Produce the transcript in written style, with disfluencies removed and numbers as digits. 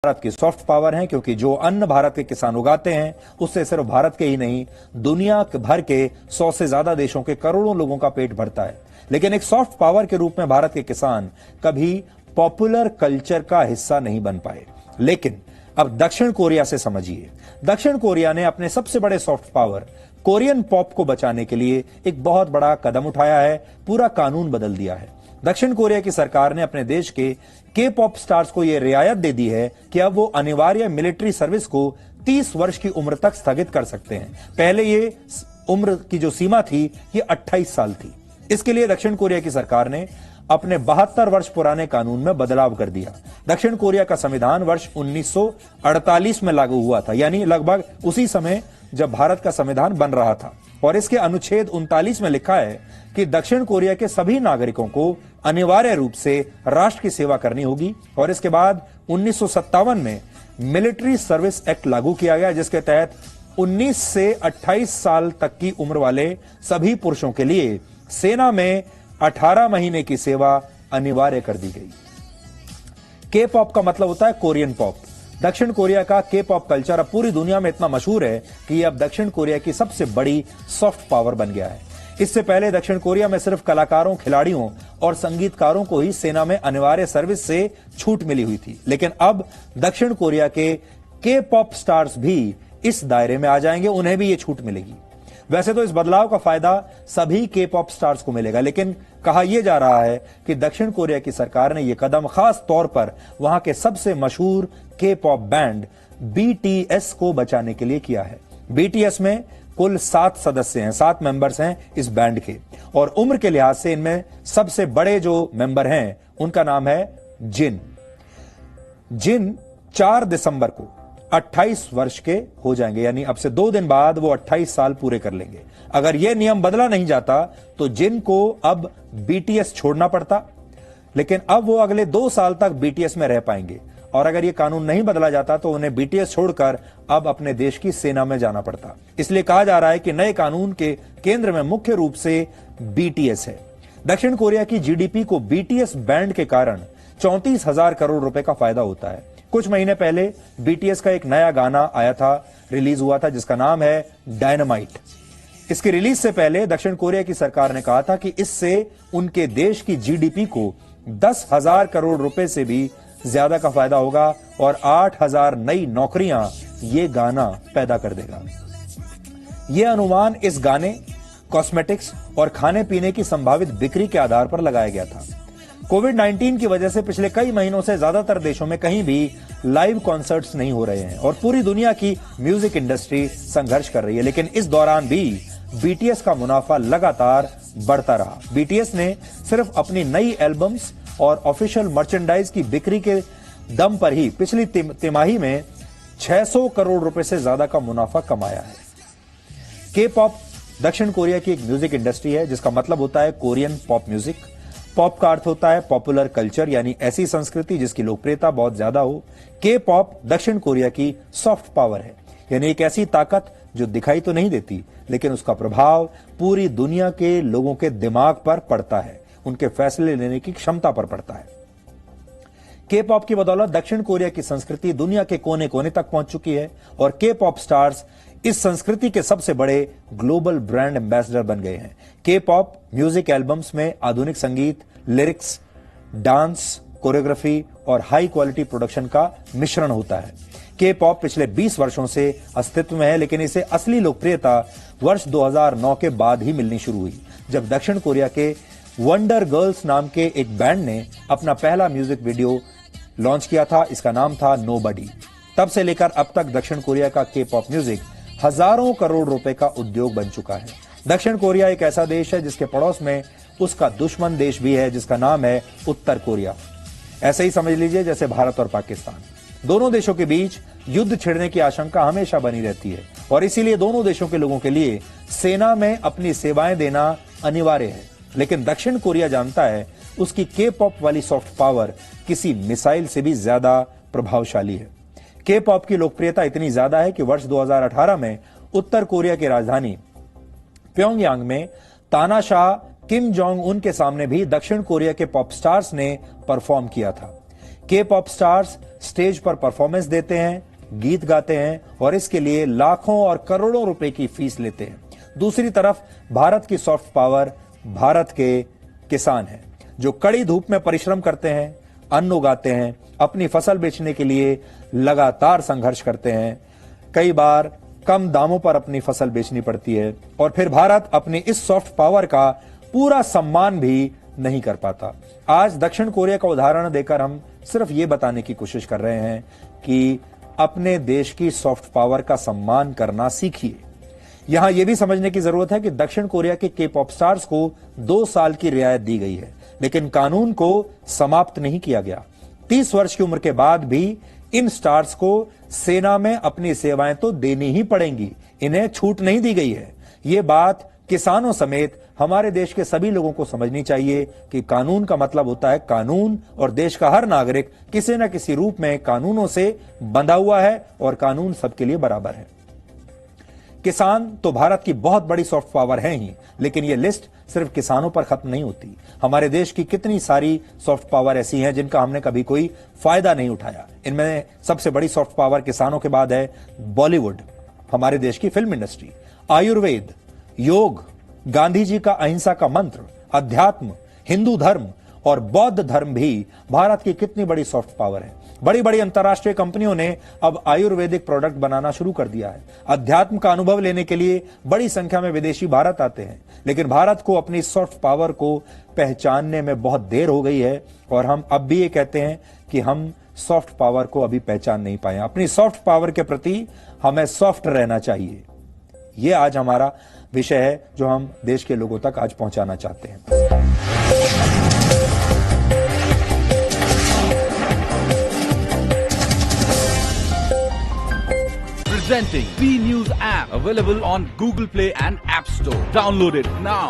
भारत की soft power हैं, क्योंकि जो अन्न भारत के किसान उगाते हैं उससे सिर्फ भारत के ही नहीं दुनिया भर के 100 से ज्यादा देशों के करोड़ों लोगों का पेट भरता है। लेकिन एक सॉफ्ट पावर के रूप में भारत के किसान कभी पॉपुलर कल्चर का हिस्सा नहीं बन पाए। लेकिन अब दक्षिण कोरिया से समझिए, दक्षिण कोरिया ने अपने सबसे बड़े सॉफ्ट पावर कोरियन पॉप को बचाने के लिए एक बहुत बड़ा कदम उठाया है, पूरा कानून बदल दिया है। दक्षिण कोरिया की सरकार ने अपने देश के पॉप स्टार्स को यह रियायत दे दी है कि अब वो अनिवार्य मिलिट्री सर्विस को 30 वर्ष की उम्र तक स्थगित कर सकते हैं। पहले ये उम्र की जो सीमा थी ये 28 साल थी। इसके लिए दक्षिण कोरिया की सरकार ने अपने 72 वर्ष पुराने कानून में बदलाव कर दिया। दक्षिण कोरिया का संविधान वर्ष 1948 में लागू हुआ था, यानी लगभग उसी समय जब भारत का संविधान बन रहा था। और इसके अनुच्छेद 39 में लिखा है कि दक्षिण कोरिया के सभी नागरिकों को अनिवार्य रूप से राष्ट्र की सेवा करनी होगी। और इसके बाद 1957 में मिलिट्री सर्विस एक्ट लागू किया गया, जिसके तहत 19 से 28 साल तक की उम्र वाले सभी पुरुषों के लिए सेना में 18 महीने की सेवा अनिवार्य कर दी गई। के पॉप का मतलब होता है कोरियन पॉप। दक्षिण कोरिया का के पॉप कल्चर अब पूरी दुनिया में इतना मशहूर है कि यह अब दक्षिण कोरिया की सबसे बड़ी सॉफ्ट पावर बन गया है। इससे पहले दक्षिण कोरिया में सिर्फ कलाकारों, खिलाड़ियों और संगीतकारों को ही सेना में अनिवार्य सर्विस से छूट मिली हुई थी। लेकिन अब दक्षिण कोरिया के पॉप स्टार्स भी इस दायरे में आ जाएंगे, उन्हें भी यह छूट मिलेगी। वैसे तो इस बदलाव का फायदा सभी के पॉप स्टार्स को मिलेगा, लेकिन कहा यह जा रहा है कि दक्षिण कोरिया की सरकार ने यह कदम खास तौर पर वहां के सबसे मशहूर के पॉप बैंड बीटीएस को बचाने के लिए किया है। बीटीएस में कुल 7 सदस्य हैं, 7 मेंबर्स हैं इस बैंड के, और उम्र के लिहाज से इनमें सबसे बड़े जो मेंबर हैं उनका नाम है जिन। जिन 4 दिसंबर को 28 वर्ष के हो जाएंगे, यानी अब से 2 दिन बाद वो 28 साल पूरे कर लेंगे। अगर यह नियम बदला नहीं जाता तो जिन को अब बीटीएस छोड़ना पड़ता, लेकिन अब वो अगले 2 साल तक बीटीएस में रह पाएंगे। और अगर यह कानून नहीं बदला जाता तो उन्हें बीटीएस छोड़कर अब अपने देश की सेना में जाना पड़ता। इसलिए कहा जा रहा है कि नए कानून के केंद्र में मुख्य रूप से बीटीएस है। दक्षिण कोरिया की जीडीपी को बीटीएस बैंड के कारण 34,000 करोड़ रुपए का फायदा होता है। कुछ महीने पहले बीटीएस का एक नया गाना आया था, रिलीज हुआ था, जिसका नाम है डायनामाइट। इसकी रिलीज से पहले दक्षिण कोरिया की सरकार ने कहा था कि इससे उनके देश की जीडीपी को 10,000 करोड़ रुपए से भी ज्यादा का फायदा होगा और 8,000 नई नौकरियां ये गाना पैदा कर देगा। यह अनुमान इस गाने, कॉस्मेटिक्स और खाने पीने की संभावित बिक्री के आधार पर लगाया गया था। कोविड-19 की वजह से पिछले कई महीनों से ज्यादातर देशों में कहीं भी लाइव कॉन्सर्ट्स नहीं हो रहे हैं और पूरी दुनिया की म्यूजिक इंडस्ट्री संघर्ष कर रही है। लेकिन इस दौरान भी बीटीएस का मुनाफा लगातार बढ़ता रहा। बीटीएस ने सिर्फ अपनी नई एल्बम्स और ऑफिशियल मर्चेंडाइज की बिक्री के दम पर ही पिछली तिमाही में 600 करोड़ रुपए से ज्यादा का मुनाफा कमाया है। के पॉप दक्षिण कोरिया की एक म्यूजिक इंडस्ट्री है, जिसका मतलब होता है कोरियन पॉप म्यूजिक। पॉप का अर्थ होता है पॉपुलर कल्चर, यानी ऐसी संस्कृति जिसकी लोकप्रियता बहुत ज्यादा हो। के पॉप दक्षिण कोरिया की सॉफ्ट पावर है, यानी एक ऐसी ताकत जो दिखाई तो नहीं देती, लेकिन उसका प्रभाव पूरी दुनिया के लोगों के दिमाग पर पड़ता है, उनके फैसले लेने की क्षमता पर पड़ता है। के पॉप की बदौलत दक्षिण कोरिया की संस्कृति दुनिया के कोने कोने तक पहुंच चुकी है और के पॉप स्टार्स इस संस्कृति के सबसे बड़े ग्लोबल ब्रांड एम्बेसडर बन गए हैं। के पॉप म्यूजिक एल्बम्स में आधुनिक संगीत, लिरिक्स, डांस, कोरियोग्राफी और हाई क्वालिटी प्रोडक्शन का मिश्रण होता है। के पॉप पिछले 20 वर्षों से अस्तित्व में है, लेकिन इसे असली लोकप्रियता वर्ष 2009 के बाद ही मिलनी शुरू हुई, जब दक्षिण कोरिया के वंडर गर्ल्स नाम के एक बैंड ने अपना पहला म्यूजिक वीडियो लॉन्च किया था। इसका नाम था नोबडी। तब से लेकर अब तक दक्षिण कोरिया का के पॉप म्यूजिक हजारों करोड़ रुपए का उद्योग बन चुका है। दक्षिण कोरिया एक ऐसा देश है जिसके पड़ोस में उसका दुश्मन देश भी है, जिसका नाम है उत्तर कोरिया। ऐसे ही समझ लीजिए जैसे भारत और पाकिस्तान। दोनों देशों के बीच युद्ध छिड़ने की आशंका हमेशा बनी रहती है और इसीलिए दोनों देशों के लोगों के लिए सेना में अपनी सेवाएं देना अनिवार्य है। लेकिन दक्षिण कोरिया जानता है उसकी के पॉप वाली सॉफ्ट पावर किसी मिसाइल से भी ज्यादा प्रभावशाली है। के पॉप की लोकप्रियता इतनी ज्यादा है कि वर्ष 2018 में उत्तर कोरिया की राजधानी प्योंगयांग में तानाशाह किम जोंग उन के सामने भी दक्षिण कोरिया के पॉप स्टार्स ने परफॉर्म किया था। के पॉप स्टार्स स्टेज पर परफॉर्मेंस देते हैं, गीत गाते हैं और इसके लिए लाखों और करोड़ों रुपए की फीस लेते हैं। दूसरी तरफ भारत की सॉफ्ट पावर भारत के किसान हैं, जो कड़ी धूप में परिश्रम करते हैं, अन्न उगाते हैं, अपनी फसल बेचने के लिए लगातार संघर्ष करते हैं। कई बार कम दामों पर अपनी फसल बेचनी पड़ती है और फिर भारत अपनी इस सॉफ्ट पावर का पूरा सम्मान भी नहीं कर पाता। आज दक्षिण कोरिया का उदाहरण देकर हम सिर्फ ये बताने की कोशिश कर रहे हैं कि अपने देश की सॉफ्ट पावर का सम्मान करना सीखिए। यहां यह भी समझने की जरूरत है कि दक्षिण कोरिया के के पॉप स्टार्स को 2 साल की रियायत दी गई है, लेकिन कानून को समाप्त नहीं किया गया। 30 वर्ष की उम्र के बाद भी इन स्टार्स को सेना में अपनी सेवाएं तो देनी ही पड़ेंगी, इन्हें छूट नहीं दी गई है। ये बात किसानों समेत हमारे देश के सभी लोगों को समझनी चाहिए कि कानून का मतलब होता है कानून, और देश का हर नागरिक किसी न किसी रूप में कानूनों से बंधा हुआ है और कानून सबके लिए बराबर है। किसान तो भारत की बहुत बड़ी सॉफ्ट पावर है ही, लेकिन यह लिस्ट सिर्फ किसानों पर खत्म नहीं होती। हमारे देश की कितनी सारी सॉफ्ट पावर ऐसी हैं जिनका हमने कभी कोई फायदा नहीं उठाया। इनमें सबसे बड़ी सॉफ्ट पावर किसानों के बाद है बॉलीवुड, हमारे देश की फिल्म इंडस्ट्री, आयुर्वेद, योग, गांधी जी का अहिंसा का मंत्र, अध्यात्म, हिंदू धर्म और बौद्ध धर्म भी भारत की कितनी बड़ी सॉफ्ट पावर है। बड़ी बड़ी अंतर्राष्ट्रीय कंपनियों ने अब आयुर्वेदिक प्रोडक्ट बनाना शुरू कर दिया है। अध्यात्म का अनुभव लेने के लिए बड़ी संख्या में विदेशी भारत आते हैं, लेकिन भारत को अपनी सॉफ्ट पावर को पहचानने में बहुत देर हो गई है और हम अब भी ये कहते हैं कि हम सॉफ्ट पावर को अभी पहचान नहीं पाए। अपनी सॉफ्ट पावर के प्रति हमें सॉफ्ट रहना चाहिए। यह आज हमारा विषय है जो हम देश के लोगों तक आज पहुंचाना चाहते हैं। Presenting B News app, available on Google Play and App Store. Download it now.